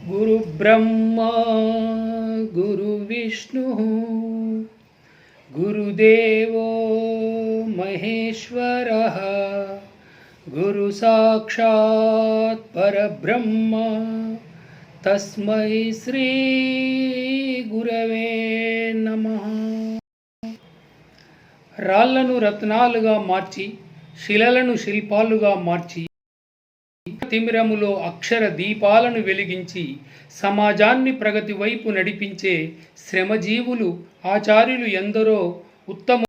गुरु ब्रह्मा गुरु विष्णु गुरुदेवो महेश्वरः गुरु साक्षात् परब्रह्म तस्मै श्री गुरवे नमः। రాళ్లను రత్నాలుగా మార్చి శిలలను శిల్పాలుగా మార్చి తిమిరములో అక్షర దీపాలను వెలిగించి సమాజాన్ని ప్రగతి వైపు నడిపించే శ్రమజీవులు ఆచార్యులు ఎందరో ఉత్తమ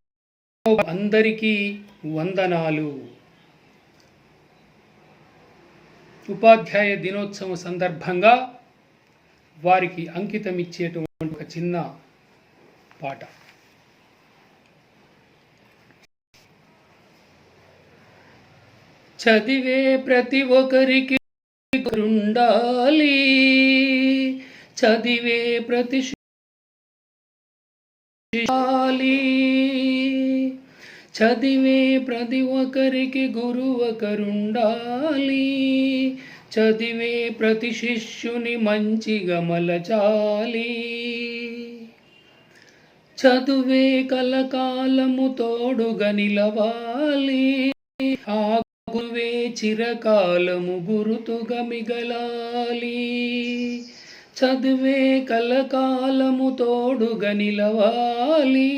అందరికీ వందనాలు. ఉపాధ్యాయ దినోత్సవం సందర్భంగా వారికి అంకితమిచ్చేటువంటి ఒక చిన్న పాట. చదివే ప్రతి ఒక్కరికి ఉండాలి, చదివే ప్రతి చదివే ప్రతి ఒక్కరికి గురువు ఒకరుండాలి, చదివే ప్రతి శిష్యుని మంచిగా మలచాలి, చదువే కలకాలము తోడుగా నిలవాలి, ఆ గురువే చిరకాలము గురుతుగా మిగలాలి, చదువే కలకాలము తోడుగా నిలవాలి,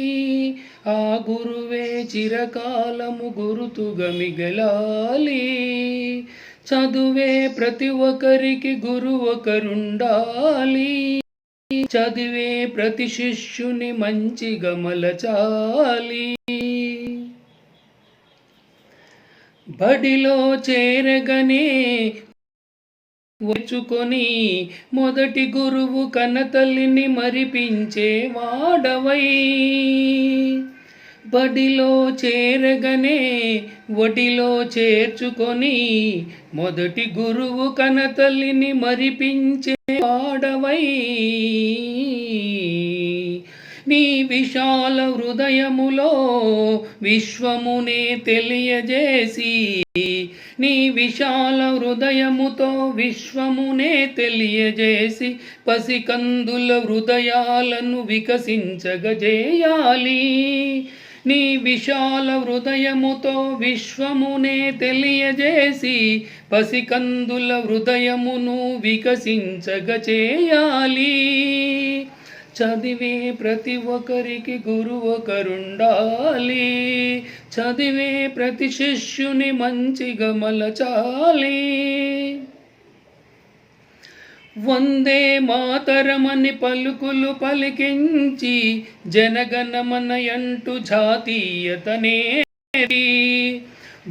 ఆ గురువే చిరకాలము గురుతుగా మిగలాలి, చదువే ప్రతి ఒక్కరికి గురువు ఒకరుండాలి, చదివే ప్రతి శిష్యుని మంచిగా మలచాలి. బడిలో చేరగనే వచ్చుకొని మొదటి గురువు కన్నతల్లిని మరిపించే వాడవై, బడిలో చేరగనే ఒడిలో చేర్చుకొని మొదటి గురువు కన్నతల్లిని మరిపించే వాడవై, నీ విశాల హృదయములో విశ్వమునే తెలియజేసి, నీ విశాల హృదయముతో విశ్వమునే తెలియజేసి పసికందుల హృదయాలను వికసించగజేయాలి, నీ విశాల హృదయముతో విశ్వమునే తెలియజేసి పసికందుల హృదయమును వికసించగచేయాలి, చదివే ప్రతి ఒక్కరికి గురువు ఒకరుండాలి, చదివే ప్రతి శిష్యుని మంచిగా మలచాలి. వందే మాతరమని పలుకులు పలికించి జనగణమనయంటూ జాతీయతనే,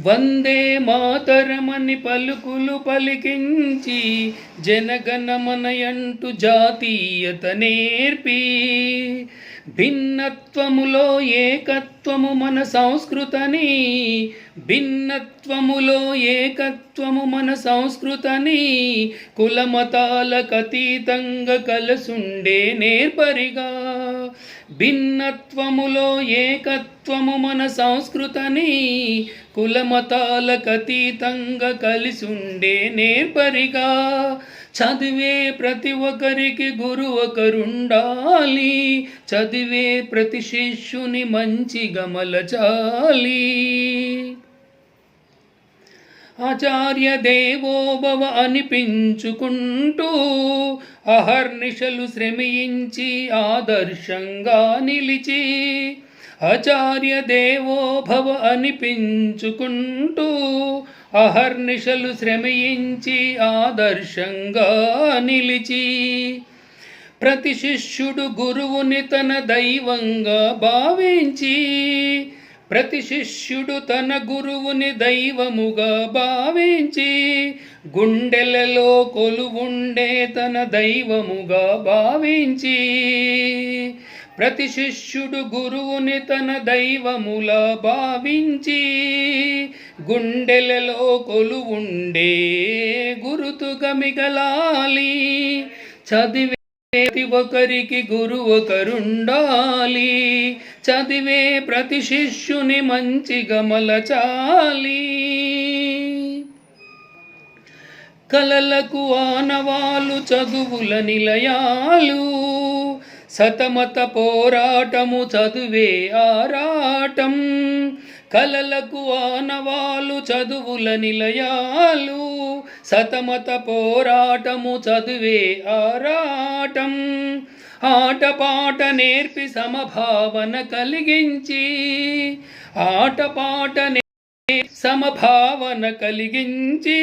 వందే మాతరమని పలుకులు పలికించి జనగణమనయంటూ జాతీయత నేర్పి, భిన్నత్వములో ఏకత్వము మన సంస్కృతని, భిన్నత్వములో ఏకత్వము మన సంస్కృతని కులమతాలకు అతీతంగా కలసుండే నేర్పరిగా, భిన్నత్వములో ఏకత్వము మన సంస్కృతని కులమతాలకు అతీతంగా కలిసుండే నేర్పరిగా, చదివే ప్రతి ఒక్కరికి గురువు ఒకరుండాలి, చదివే ప్రతి శిష్యుని మంచిగా మలచాలి. ఆచార్య దేవోభవ అనిపించుకుంటూ అహర్నిశలు శ్రమించి ఆదర్శంగా నిలిచి, ఆచార్య దేవోభవ అనిపించుకుంటూ అహర్నిశలు శ్రమించి ఆదర్శంగా నిలిచి, ప్రతి శిష్యుడు గురువుని తన దైవంగా భావించి, ప్రతి శిష్యుడు తన గురువుని దైవముగా భావించి గుండెలలో కొలువుండే తన దైవముగా భావించి, ప్రతి శిష్యుడు గురువుని తన దైవములా భావించి గుండెలలో కొలువుండే గురుతుగా మిగలాలి, చదివే ప్రతి ఒక్కరికి గురువు ఒకరుండాలి, చదివే ప్రతి శిష్యుని మంచిగా మలచాలి. కలలకు ఆనవాలు చదువుల నిలయాలు, సతమత పోరాటము చదువే ఆరాటం. కలలకు ఆనవాలు చదువుల నిలయాలు, సతమత పోరాటము చదువే ఆరాటం. ఆటపాట నేర్పి సమభావన కలిగించి, ఆటపాట సమభావన కలిగించి,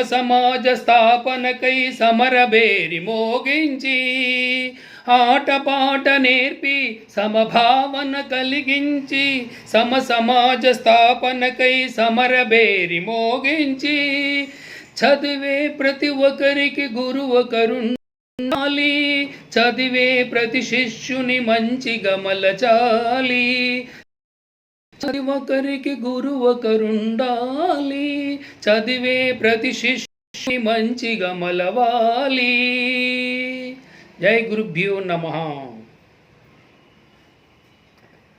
సమాజ స్థాపనకై సమరబేరి మోగించి. ఆటపాట నేర్పి సమభావన కలిగించి, సమాజ స్థాపనకై సమరబేరి మోగించి. చదివే ప్రతి ఒక్కరికి గురువు ఒకరుండాలి, చదివే ప్రతి శిష్యుని మంచిగా మలచాలి. ప్రతి ఒక్కరికి గురువు ఒకరుండాలి, చదివే ప్రతి శిష్యుని మంచిగా మలవాలి. జై గురుభ్యో నమః.